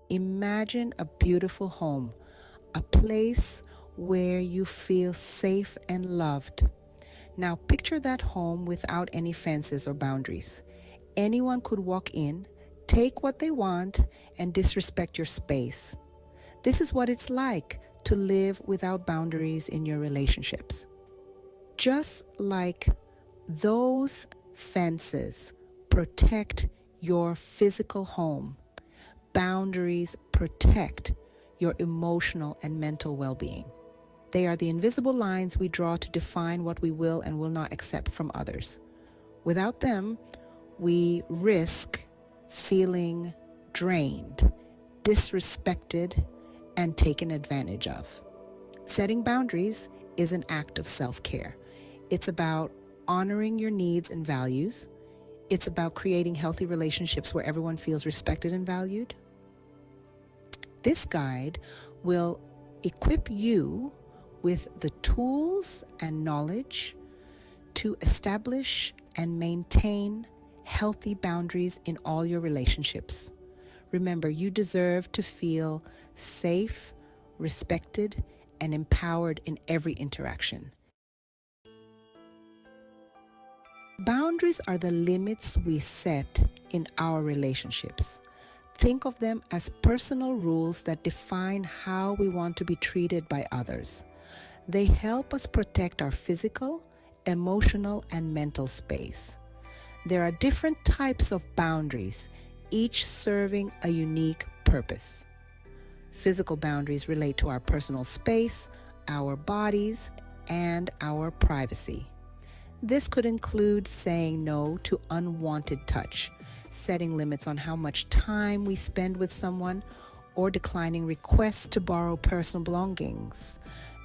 Imagine a beautiful home, a place where you feel safe and loved. Now, picture that home without any fences or boundaries. Anyone could walk in, take what they want, and disrespect your space. This is what it's like to live without boundaries in your relationships. Just like those fences protect your physical home, boundaries protect your emotional and mental well being. They are the invisible lines we draw to define what we will and will not accept from others. Without them, we risk feeling drained, disrespected, and taken advantage of. Setting boundaries is an act of self care. It's about honoring your needs and values. It's about creating healthy relationships where everyone feels respected and valued. This guide will equip you with the tools and knowledge to establish and maintain healthy boundaries in all your relationships. Remember, you deserve to feel safe, respected, and empowered in every interaction. Boundaries are the limits we set in our relationships. Think of them as personal rules that define how we want to be treated by others. They help us protect our physical, emotional, and mental space. There are different types of boundaries, each serving a unique purpose. Physical boundaries relate to our personal space, our bodies, and our privacy. This could include saying no to unwanted touch, setting limits on how much time we spend with someone, or declining requests to borrow personal belongings.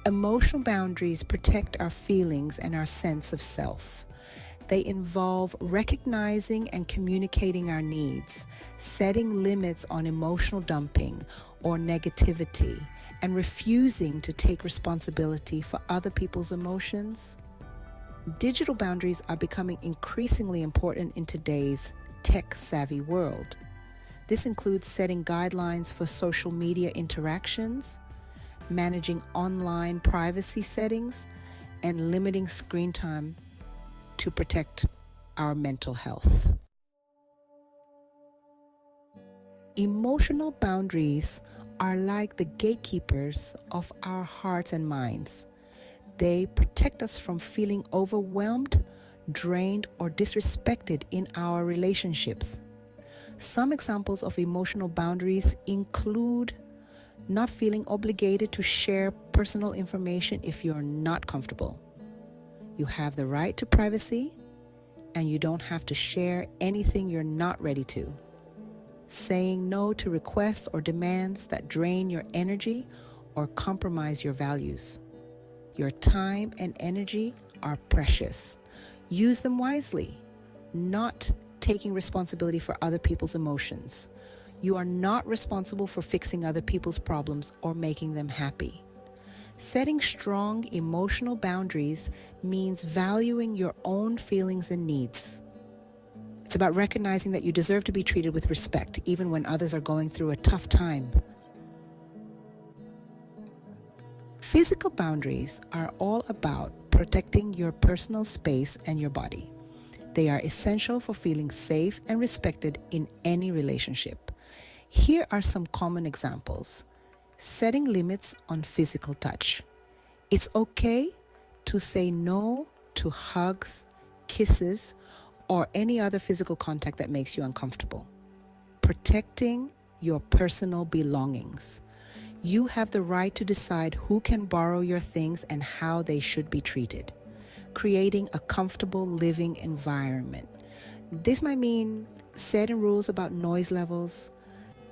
Emotional boundaries protect our feelings and our sense of self. They involve recognizing and communicating our needs, setting limits on emotional dumping or negativity, and refusing to take responsibility for other people's emotions. Digital boundaries are becoming increasingly important in today's tech-savvy world. This includes setting guidelines for social media interactions, managing online privacy settings, and limiting screen time to protect our mental health. Emotional boundaries are like the gatekeepers of our hearts and minds. They protect us from feeling overwhelmed, drained, or disrespected in our relationships. Some examples of emotional boundaries include not feeling obligated to share personal information if you're not comfortable. You have the right to privacy, and you don't have to share anything you're not ready to. Saying no to requests or demands that drain your energy or compromise your values. Your time and energy are precious. Use them wisely, not taking responsibility for other people's emotions. You are not responsible for fixing other people's problems or making them happy. Setting strong emotional boundaries means valuing your own feelings and needs. It's about recognizing that you deserve to be treated with respect, even when others are going through a tough time. Physical boundaries are all about protecting your personal space and your body. They are essential for feeling safe and respected in any relationship. Here are some common examples. Setting limits on physical touch. It's okay to say no to hugs, kisses, or any other physical contact that makes you uncomfortable. Protecting your personal belongings. You have the right to decide who can borrow your things and how they should be treated. Creating a comfortable living environment. This might mean setting rules about noise levels,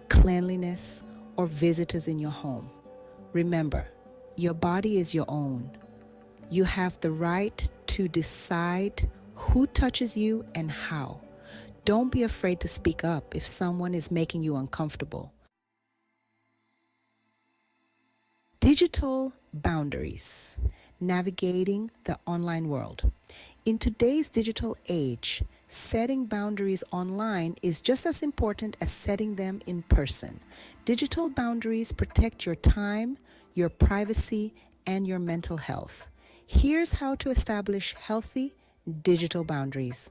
cleanliness, or visitors in your home. Remember, your body is your own. You have the right to decide who touches you and how. Don't be afraid to speak up if someone is making you uncomfortable. Digital boundaries. Navigating the online world. In today's digital age, setting boundaries online is just as important as setting them in person. Digital boundaries protect your time, your privacy, and your mental health. Here's how to establish healthy digital boundaries.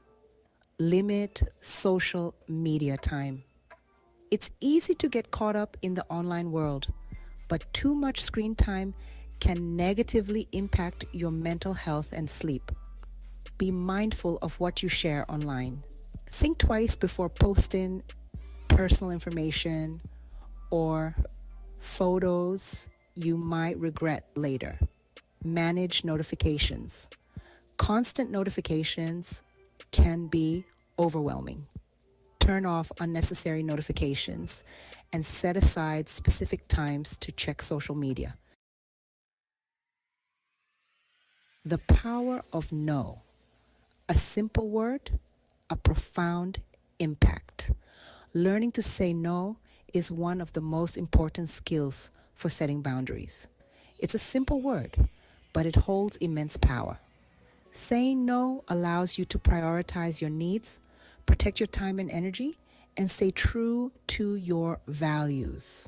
Limit social media time. It's easy to get caught up in the online world, but too much screen time can negatively impact your mental health and sleep. Be mindful of what you share online. Think twice before posting personal information or photos you might regret later. Manage notifications. Constant notifications can be overwhelming. Turn off unnecessary notifications and set aside specific times to check social media. The power of no. A simple word, a profound impact. Learning to say no is one of the most important skills for setting boundaries. It's a simple word, but it holds immense power. Saying no allows you to prioritize your needs, protect your time and energy, and stay true to your values.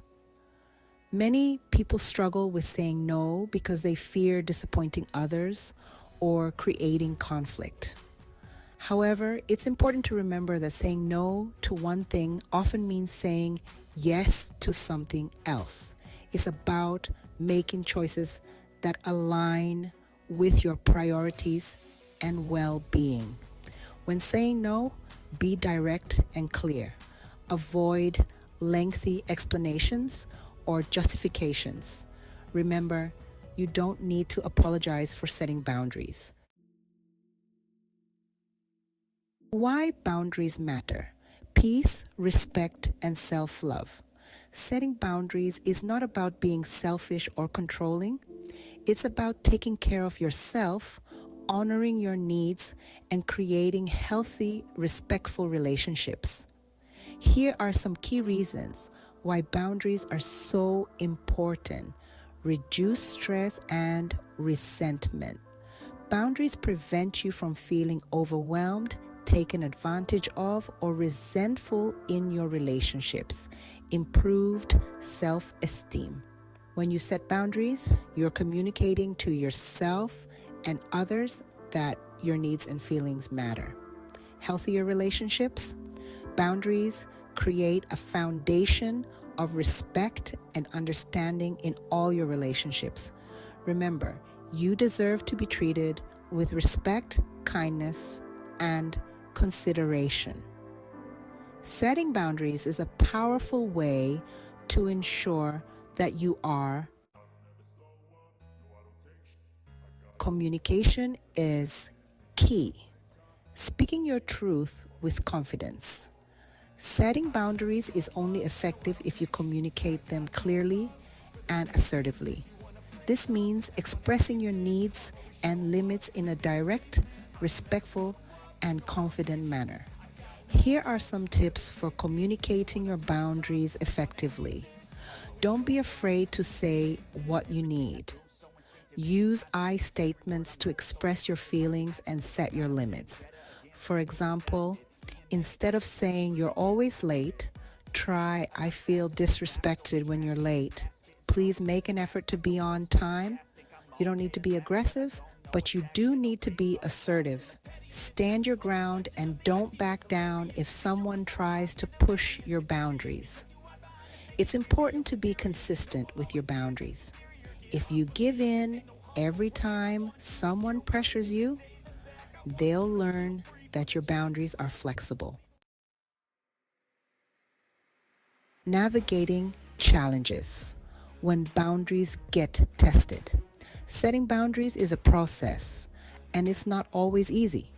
Many people struggle with saying no because they fear disappointing others or creating conflict. However, it's important to remember that saying no to one thing often means saying yes to something else. It's about making choices that align with your priorities and well being. When saying no, be direct and clear. Avoid lengthy explanations or justifications. Remember, you don't need to apologize for setting boundaries. Why boundaries matter. Peace, respect, and self love. Setting boundaries is not about being selfish or controlling. It's about taking care of yourself, honoring your needs, and creating healthy, respectful relationships. Here are some key reasons why boundaries are so important. Reduce stress and resentment. Boundaries prevent you from feeling overwhelmed, taken advantage of, or resentful in your relationships. Improved self esteem. When you set boundaries, you're communicating to yourself and others that your needs and feelings matter. Healthier relationships. Boundaries create a foundation of respect and understanding in all your relationships. Remember, you deserve to be treated with respect, kindness, and consideration. Setting boundaries is a powerful way to ensure that you are. Communication is key. Speaking your truth with confidence. Setting boundaries is only effective if you communicate them clearly and assertively. This means expressing your needs and limits in a direct, respectful, and confident manner. Here are some tips for communicating your boundaries effectively. Don't be afraid to say what you need. Use I statements to express your feelings and set your limits. For example, instead of saying you're always late, try I feel disrespected when you're late. Please make an effort to be on time. You don't need to be aggressive, but you do need to be assertive. Stand your ground and don't back down if someone tries to push your boundaries. It's important to be consistent with your boundaries. If you give in every time someone pressures you, they'll learn that your boundaries are flexible. Navigating challenges when boundaries get tested. Setting boundaries is a process, and it's not always easy.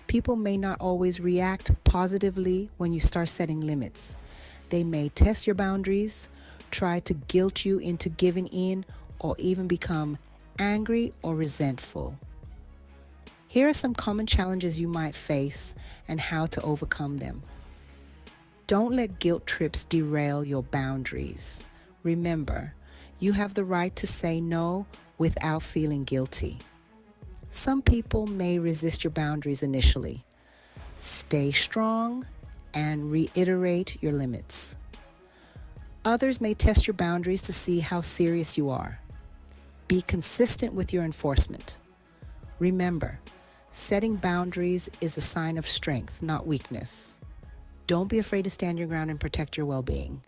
People may not always react positively when you start setting limits. They may test your boundaries, try to guilt you into giving in, or even become angry or resentful. Here are some common challenges you might face and how to overcome them. Don't let guilt trips derail your boundaries. Remember, you have the right to say no without feeling guilty. Some people may resist your boundaries initially. Stay strong and reiterate your limits. Others may test your boundaries to see how serious you are. Be consistent with your enforcement. Remember, setting boundaries is a sign of strength, not weakness. Don't be afraid to stand your ground and protect your well being.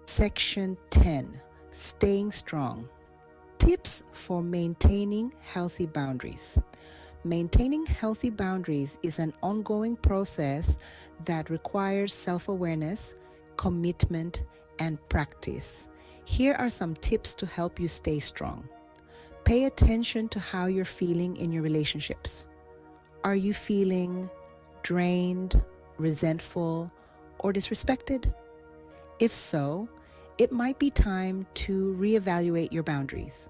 Section 10, Staying Strong. Tips for maintaining healthy boundaries. Maintaining healthy boundaries is an ongoing process that requires self-awareness, commitment, and practice. Here are some tips to help you stay strong. Pay attention to how you're feeling in your relationships. Are you feeling drained, resentful, or disrespected? If so, it might be time to reevaluate your boundaries.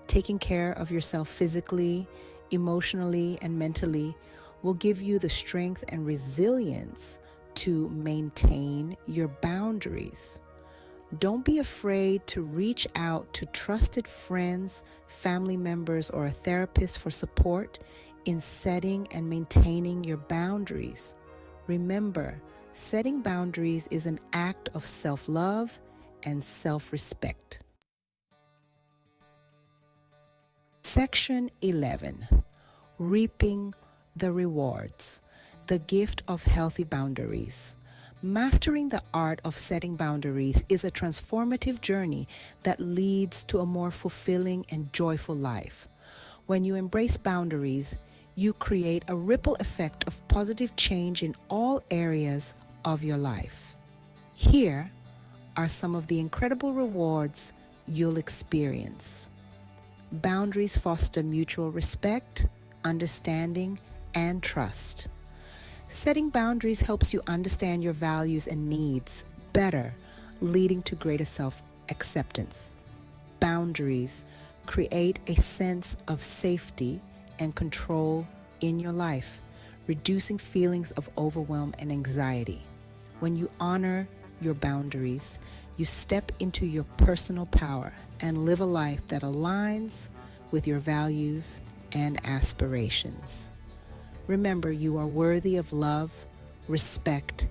Taking care of yourself physically, emotionally, and mentally will give you the strength and resilience to maintain your boundaries. Don't be afraid to reach out to trusted friends, family members, or a therapist for support in setting and maintaining your boundaries. Remember, setting boundaries is an act of self-love and self-respect. Section 11, Reaping the Rewards, the gift of healthy boundaries. Mastering the art of setting boundaries is a transformative journey that leads to a more fulfilling and joyful life. When you embrace boundaries, you create a ripple effect of positive change in all areas of your life. Here are some of the incredible rewards you'll experience. Boundaries foster mutual respect, understanding, and trust. Setting boundaries helps you understand your values and needs better, leading to greater self-acceptance. Boundaries create a sense of safety and control in your life, reducing feelings of overwhelm and anxiety. When you honor your boundaries, you step into your personal power and live a life that aligns with your values and aspirations. Remember, you are worthy of love, respect,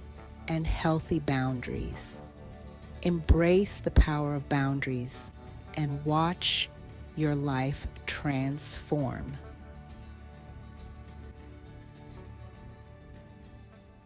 and healthy boundaries. Embrace the power of boundaries and watch your life transform.